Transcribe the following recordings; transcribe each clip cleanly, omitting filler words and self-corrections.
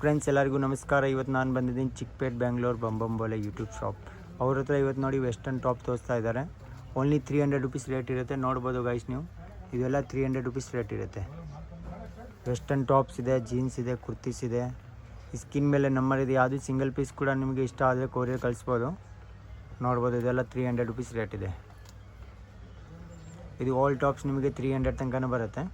Friends ಎಲ್ಲರಿಗೂ ನಮಸ್ಕಾರ. ಇವತ್ತು ನಾನು ಬಂದಿದ್ದೀನಿ ಚಿಕ್ಕಪೇಟ್ ಬೆಂಗಳೂರು ಬಂಬಂಬೋಲೆ ಯೂಟ್ಯೂಬ್ ಶಾಪ್. ಅವ್ರ ಹತ್ರ ಇವತ್ತು ನೋಡಿ ವೆಸ್ಟರ್ನ್ ಟಾಪ್ ತೋರಿಸ್ತಾ ಇದ್ದಾರೆ. ಓನ್ಲಿ 300 ರುಪೀಸ್ ರೇಟ್ ಇರುತ್ತೆ. ನೋಡ್ಬೋದು ಗೈಸ್ ನೀವು, ಇದೆಲ್ಲ 300 ರುಪೀಸ್ ರೇಟ್ ಇರುತ್ತೆ. ವೆಸ್ಟರ್ನ್ ಟಾಪ್ಸ್ ಇದೆ, ಜೀನ್ಸ್ ಇದೆ, ಕುರ್ತೀಸ್ ಇದೆ. ಈ ಸ್ಕಿನ್ ಮೇಲೆ ನಂಬರ್ ಇದೆ. ಯಾವುದು ಸಿಂಗಲ್ ಪೀಸ್ ಕೂಡ ನಿಮಗೆ ಇಷ್ಟ ಆದರೆ ಕೊರಿಯರ್ ಕಳಿಸ್ಬೋದು. ನೋಡ್ಬೋದು ಇದೆಲ್ಲ 300 ರುಪೀಸ್ ರೇಟ್ ಇದೆ. ಇದು ಆಲ್ ಟಾಪ್ಸ್ ನಿಮಗೆ 300 ತನಕ ಬರುತ್ತೆ.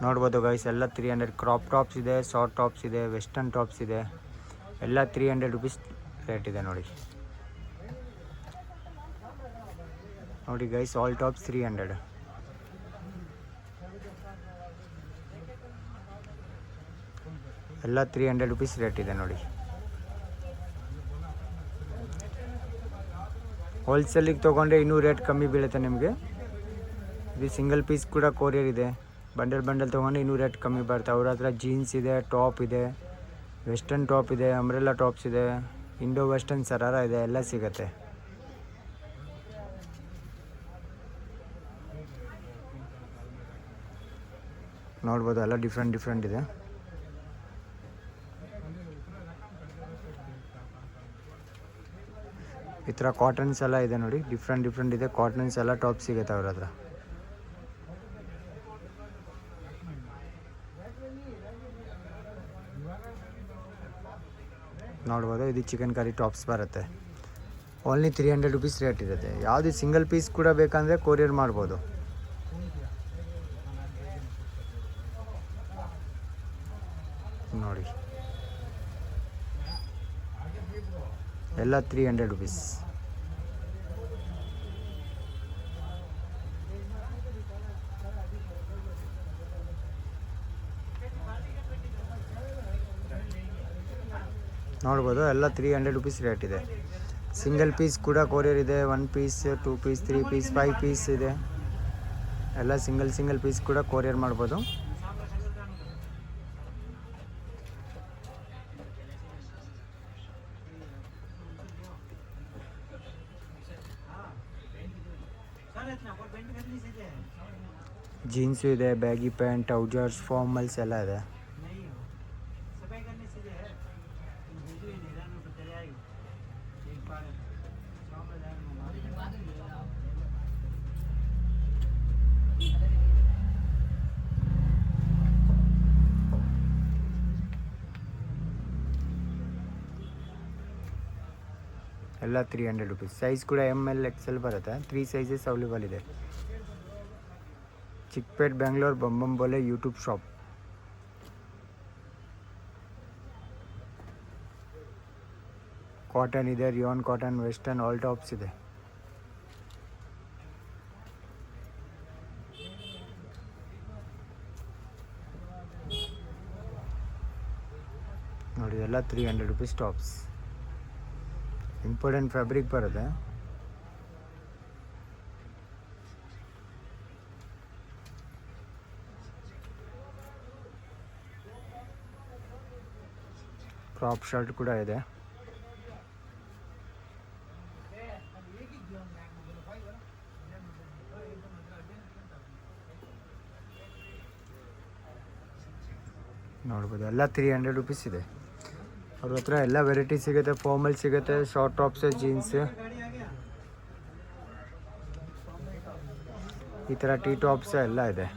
ನೋಡ್ಬೋದು ಗೈಸ್, ಎಲ್ಲ 300. ಕ್ರಾಪ್ ಟಾಪ್ಸ್ ಇದೆ, ಶಾರ್ಟ್ ಟಾಪ್ಸ್ ಇದೆ, ವೆಸ್ಟರ್ನ್ ಟಾಪ್ಸ್ ಇದೆ, ಎಲ್ಲ 300 ರುಪೀಸ್ ರೇಟ್ ಇದೆ. ನೋಡಿ ಗೈಸ್, ಆಲ್ ಟಾಪ್ಸ್ 300. ಎಲ್ಲ 300 ರುಪೀಸ್ ರೇಟ್ ಇದೆ ನೋಡಿ. ಹೋಲ್ಸೇಲಿಗೆ ತೊಗೊಂಡ್ರೆ ಇನ್ನೂ ರೇಟ್ ಕಮ್ಮಿ ಬೀಳುತ್ತೆ ನಿಮಗೆ. ಇದು ಸಿಂಗಲ್ ಪೀಸ್ ಕೂಡ ಕೊರಿಯರ್ ಇದೆ. ಬಂಡಲ್ ತೊಗೊಂಡು ಇನ್ನೂ ರೇಟ್ ಕಮ್ಮಿ ಬರುತ್ತೆ. ಅವ್ರ ಹತ್ರ ಜೀನ್ಸ್ ಇದೆ, ಟಾಪ್ ಇದೆ, ವೆಸ್ಟರ್ನ್ ಟಾಪ್ ಇದೆ, ಅಂಬ್ರೆಲಾ ಟಾಪ್ಸ್ ಇದೆ, ಇಂಡೋ ವೆಸ್ಟರ್ನ್ ಸರಾರ ಇದೆ, ಎಲ್ಲ ಸಿಗುತ್ತೆ. ನೋಡ್ಬೋದು ಎಲ್ಲ ಡಿಫ್ರೆಂಟ್ ಇದೆ. ಈ ಥರ ಕಾಟನ್ಸ್ ಎಲ್ಲ ಇದೆ ನೋಡಿ, ಡಿಫ್ರೆಂಟ್ ಇದೆ. ಕಾಟನ್ಸ್ ಎಲ್ಲ ಟಾಪ್ ಸಿಗುತ್ತೆ ಅವ್ರ ಹತ್ರ. ನೋಡ್ಬೋದು ಇದು ಚಿಕನ್ ಕರಿ ಟಾಪ್ಸ್ ಬರುತ್ತೆ. ಓನ್ಲಿ 300 ರುಪೀಸ್ ರೇಟ್ ಇರುತ್ತೆ. ಯಾವುದು ಸಿಂಗಲ್ ಪೀಸ್ ಕೂಡ ಬೇಕಂದರೆ ಕೊರಿಯರ್ ಮಾಡ್ಬೋದು. ನೋಡಿ ಎಲ್ಲ 300 ರುಪೀಸ್. ನೋಡ್ಬೋದು ಎಲ್ಲ 300 ರುಪೀಸ್ ರೇಟ್ ಇದೆ. ಸಿಂಗಲ್ ಪೀಸ್ ಕೂಡ ಕೊರಿಯರ್ ಇದೆ. 1 ಪೀಸ್, 2 ಪೀಸ್, 3 ಪೀಸ್, 5 ಪೀಸ್ ಇದೆ. ಎಲ್ಲ ಸಿಂಗಲ್ ಪೀಸ್ ಕೂಡ ಕೊರಿಯರ್ ಮಾಡ್ಬೋದು. ಜೀನ್ಸು ಇದೆ, ಬ್ಯಾಗಿ ಪ್ಯಾಂಟ್, ಟ್ರೌಸರ್ಸ್, ಫಾರ್ಮಲ್ಸ್ ಎಲ್ಲ ಇದೆ. ಎಲ್ಲ 300 ರುಪೀಸ್. ಸೈಜ್ ಕೂಡ ML XL ಬರುತ್ತೆ. 3 ಸೈಜಸ್ ಅವೈಲೇಬಲ್ ಇದೆ. Chickpet Bengaluru Bambambole YouTube shop. Cotton ಇದೆ, rayon cotton, western, all tops ಇದೆ. ನೋಡಿ ಎಲ್ಲ 300 ರುಪೀಸ್ ಟಾಪ್ಸ್. ಇಂಪಾರ್ಟೆಂಟ್ ಫ್ಯಾಬ್ರಿಕ್ ಬರುತ್ತೆ. ಕ್ರಾಪ್ ಶರ್ಟ್ ಕೂಡ ಇದೆ. ನೋಡ್ಬೋದು ಎಲ್ಲ 300 ರುಪೀಸ್ ಇದೆ. ಅವ್ರ ಹತ್ರ ಎಲ್ಲ ವೆರೈಟಿ ಸಿಗುತ್ತೆ. ಫಾರ್ಮಲ್ ಸಿಗುತ್ತೆ, ಶಾರ್ಟ್ ಟಾಪ್ಸ್, ಜೀನ್ಸ್, ಈ ಥರ ಟೀ ಟಾಪ್ಸ್ ಎಲ್ಲ ಇದೆ.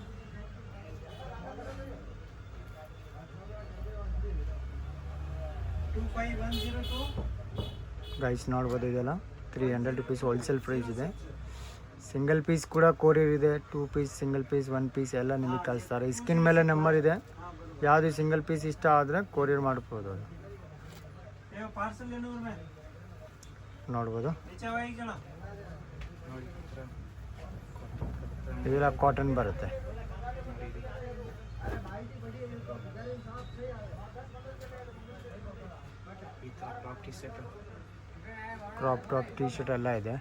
ಗೈಸ್ ನೋಡ್ಬೋದು ಇದೆಲ್ಲ 300 ರುಪೀಸ್ ಹೋಲ್ಸೇಲ್ ಪ್ರೈಸ್ ಇದೆ. ಸಿಂಗಲ್ ಪೀಸ್ ಕೂಡ ಕೊರಿಯರ್ ಇದೆ. 2 ಪೀಸ್, ಸಿಂಗಲ್ ಪೀಸ್, 1 ಪೀಸ್ ಎಲ್ಲ ನಿಮಗೆ ಕಳಿಸ್ತಾರೆ. ಸ್ಕಿನ್ ಮೇಲೆ ನಂಬರ್ ಇದೆ. ಯಾವುದು ಸಿಂಗಲ್ ಪೀಸ್ ಇಷ್ಟ ಆದರೆ ಕೊರಿಯರ್ ಮಾಡ್ಬೋದು. ನೋಡ್ಬೋದು ಇದೆಲ್ಲ ಕಾಟನ್ ಬರುತ್ತೆ. ಕ್ರಾಪ್ ಟಾಪ್, ಟಿ ಶರ್ಟ್ ಎಲ್ಲ ಇದೆ.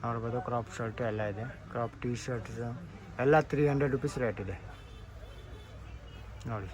ನೋಡ್ಬೋದು ಕ್ರಾಪ್ ಶರ್ಟ್ ಎಲ್ಲ ಇದೆ. ಕ್ರಾಪ್ ಟಿ ಶರ್ಟ್ಸ್ ಎಲ್ಲ 300 ರುಪೀಸ್ ರೇಟ್ ಇದೆ ನೋಡಿ.